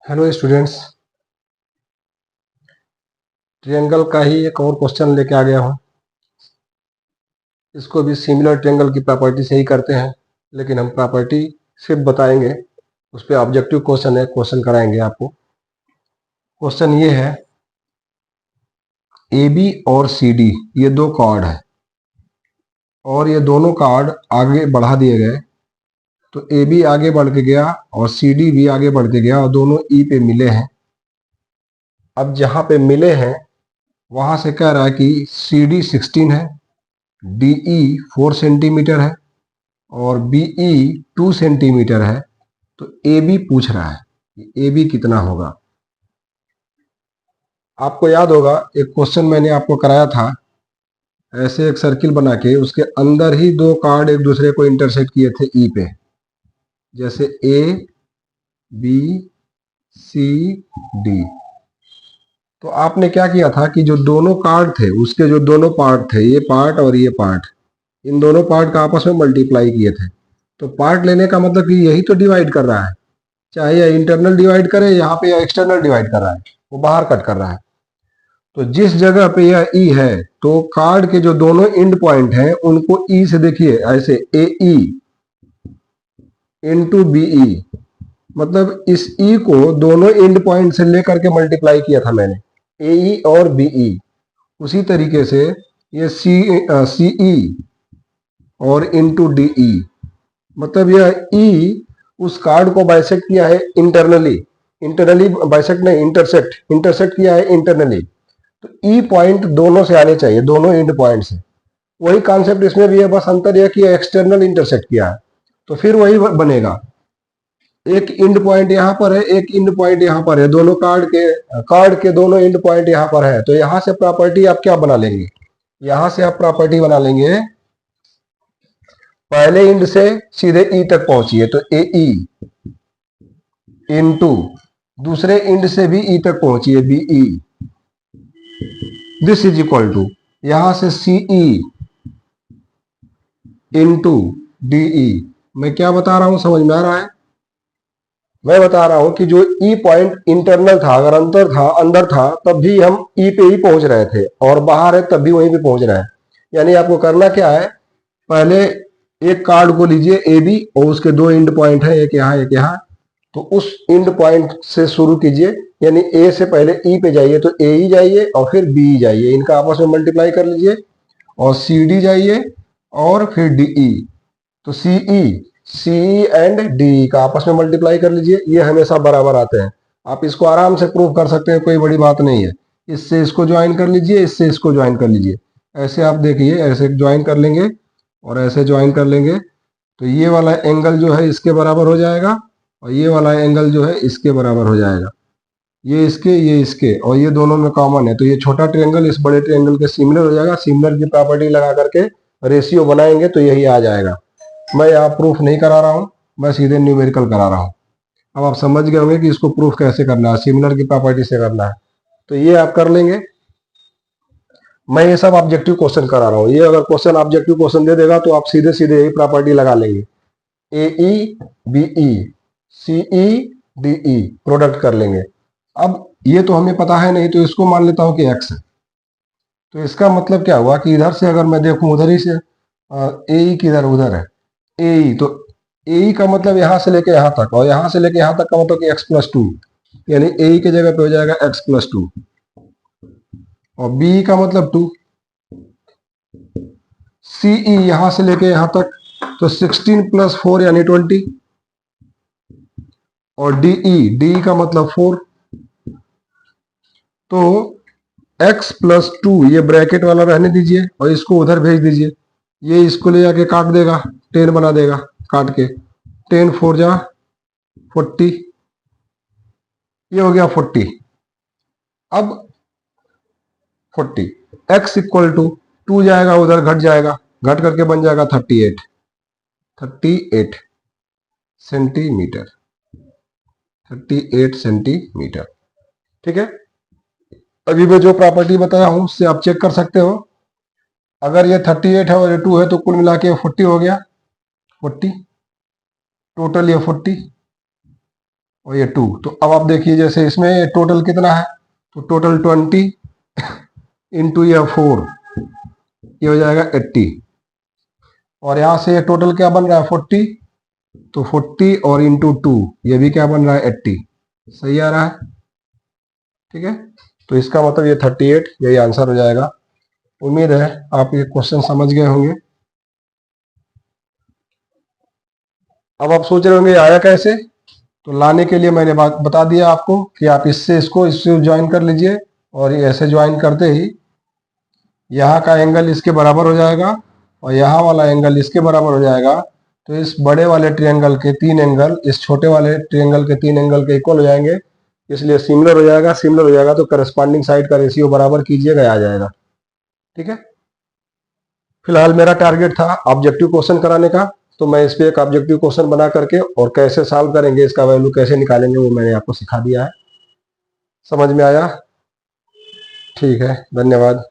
Hello students, triangle का ही एक और क्वेश्चन लेके आ गया हूँ। इसको भी सिमिलर ट्रायंगल की प्रॉपर्टी से ही करते हैं, लेकिन हम प्रॉपर्टी सिर्फ बताएंगे, उस पर ऑब्जेक्टिव क्वेश्चन है, क्वेश्चन कराएंगे आपको। क्वेश्चन ये है, ए बी और सी डी ये दो कार्ड है और ये दोनों कार्ड आगे बढ़ा दिए गए। तो ए बी आगे बढ़ के गया और सी डी भी आगे बढ़ के गया और दोनों ई पे मिले हैं। अब जहाँ पे मिले हैं वहां से कह रहा है कि सी डी 16 है, डी ई 4 सेंटीमीटर है और बीई 2 सेंटीमीटर है। तो ए बी पूछ रहा है, ए बी कितना होगा। आपको याद होगा एक क्वेश्चन मैंने आपको कराया था, ऐसे एक सर्किल बना के उसके अंदर ही दो कार्ड एक दूसरे को इंटरसेक्ट किए थे ई पे, जैसे ए बी सी डी। तो आपने क्या किया था कि जो दोनों कार्ड थे उसके जो दोनों पार्ट थे, ये पार्ट और ये पार्ट, इन दोनों पार्ट का आपस में मल्टीप्लाई किए थे। तो पार्ट लेने का मतलब कि यही तो डिवाइड कर रहा है, चाहे यह इंटरनल डिवाइड करे यहाँ पे या एक्सटर्नल डिवाइड कर रहा है, वो बाहर कट कर रहा है। तो जिस जगह पे यह ई है तो कार्ड के जो दोनों एंड पॉइंट हैं उनको ई से देखिए, ऐसे ए ई इंटू बी ई, मतलब इस ई को दोनों एंड पॉइंट से लेकर के मल्टीप्लाई किया था मैंने, ए ई और बी ई। उसी तरीके से ये सी ई और इंटू डी ई, मतलब यह ई उस कार्ड को बाइसेक्ट किया है इंटरनली, इंटरनली बाइसेक्ट नहीं, इंटरसेक्ट इंटरसेक्ट किया है इंटरनली। तो ई पॉइंट दोनों से आने चाहिए, दोनों एंड पॉइंट से। वही कॉन्सेप्ट इसमें भी है, बस अंतर यह कि एक्सटर्नल इंटरसेक्ट किया है, तो फिर वही बनेगा। एक एंड पॉइंट यहाँ पर है, एक एंड पॉइंट यहाँ पर है, दोनों कार्ड के दोनों एंड पॉइंट यहाँ पर है। तो यहाँ से प्रॉपर्टी आप क्या बना लेंगे, यहाँ से आप प्रॉपर्टी बना लेंगे, पहले एंड से सीधे ई तक पहुंचिए तो ए ई इंटू दूसरे एंड से भी ई तक पहुंचिए B E, this is equal to यहां से सी ई इंटू डी ई। मैं क्या बता रहा हूं, समझ में आ रहा है? मैं बता रहा हूं कि जो ई पॉइंट इंटरनल था, अगर अंदर था तब भी हम ई पे ही पहुंच रहे थे, और बाहर है तब भी वहीं पे पहुंच रहे हैं। यानी आपको करना क्या है, पहले एक कार्ड को लीजिए ए बी और उसके दो एंड पॉइंट है, एक यहाँ एक यहाँ। तो उस एंड पॉइंट से शुरू कीजिए, यानी ए से पहले ई पे जाइए तो ए ई जाइए और फिर बी ई जाइए, इनका आपस में मल्टीप्लाई कर लीजिए, और सी डी जाइए और फिर डी ई। तो सी एंड डी का आपस में मल्टीप्लाई कर लीजिए, ये हमेशा बराबर आते हैं। आप इसको आराम से प्रूव कर सकते हैं, कोई बड़ी बात नहीं है। इससे इसको ज्वाइन कर लीजिए, इससे इसको ज्वाइन कर लीजिए, ऐसे आप देखिए, ऐसे ज्वाइन कर लेंगे और ऐसे ज्वाइन कर लेंगे तो ये वाला एंगल जो है इसके बराबर हो जाएगा और ये वाला एंगल जो है इसके बराबर हो जाएगा। ये इसके और ये दोनों में कॉमन है, तो ये छोटा ट्रायंगल इस बड़े ट्रायंगल के सिमिलर हो जाएगा। सिमिलर की प्रॉपर्टी लगा करके रेशियो बनाएंगे तो यही आ जाएगा। मैं यहाँ प्रूफ नहीं करा रहा हूँ, मैं सीधे न्यूमेरिकल करा रहा हूँ। अब आप समझ गए होंगे कि इसको प्रूफ कैसे करना है, सिमिलर की प्रॉपर्टी से करना है। तो ये आप कर लेंगे। मैं ये सब ऑब्जेक्टिव क्वेश्चन करा रहा हूँ, ये अगर क्वेश्चन ऑब्जेक्टिव क्वेश्चन दे देगा तो आप सीधे सीधे यही प्रॉपर्टी लगा लेंगे, ए ई बी ई सी ई डी ई प्रोडक्ट कर लेंगे। अब ये तो हमें पता है नहीं, तो इसको मान लेता हूं कि x है। तो इसका मतलब क्या हुआ कि इधर से अगर मैं देखूं, उधर ही से ए ई किधर उधर है, ए ई, तो ए ई का मतलब यहां से लेके यहां तक, और यहां से लेके यहां तक का मतलब कि x+2, यानी ए ई की जगह पे हो जाएगा x+2, और बी का मतलब 2। सी ई यहां से लेके यहां तक तो 16+4 यानी 20, और डी का मतलब 4। तो x+2 ये ब्रैकेट वाला रहने दीजिए और इसको उधर भेज दीजिए, ये इसको ले जाके काट देगा, 10 बना देगा काट के, 10 4 जा 40, ये हो गया 40। अब 40 x इक्वल टू 2 जाएगा उधर, घट जाएगा, घट करके बन जाएगा 38 सेंटीमीटर, 38 सेंटीमीटर। ठीक है, अभी मैं जो प्रॉपर्टी बताया हूं उससे आप चेक कर सकते हो। अगर ये 38 है और ये 2 है तो कुल मिला के 40 हो गया, 40 टोटल, ये 40 और ये 2। तो अब आप देखिए जैसे इसमें टोटल कितना है, तो टोटल 20 इंटू ये 4, ये हो जाएगा 80। और यहाँ से ये टोटल क्या बन रहा है 40, तो 40 और इंटू 2 ये भी क्या बन रहा है 80। सही आ रहा है, ठीक है। तो इसका मतलब ये 38 यही आंसर हो जाएगा। उम्मीद है आप ये क्वेश्चन समझ गए होंगे। अब आप सोच रहे होंगे आया कैसे, तो लाने के लिए मैंने बात बता दिया आपको कि आप इससे ज्वाइन कर लीजिए, और ये ऐसे ज्वाइन करते ही यहाँ का एंगल इसके बराबर हो जाएगा और यहाँ वाला एंगल इसके बराबर हो जाएगा। तो इस बड़े वाले ट्रायंगल के 3 एंगल इस छोटे वाले ट्रायंगल के 3 एंगल के इक्वल हो जाएंगे, इसलिए सिमिलर हो जाएगा। सिमिलर हो जाएगा तो करस्पॉन्डिंग साइड का रेशियो बराबर कीजिएगा, आ जाएगा, ठीक है। फिलहाल मेरा टारगेट था ऑब्जेक्टिव क्वेश्चन कराने का, तो मैं इस पे एक ऑब्जेक्टिव क्वेश्चन बना करके और कैसे सॉल्व करेंगे, इसका वैल्यू कैसे निकालेंगे, वो मैंने आपको सिखा दिया है। समझ में आया? ठीक है, धन्यवाद।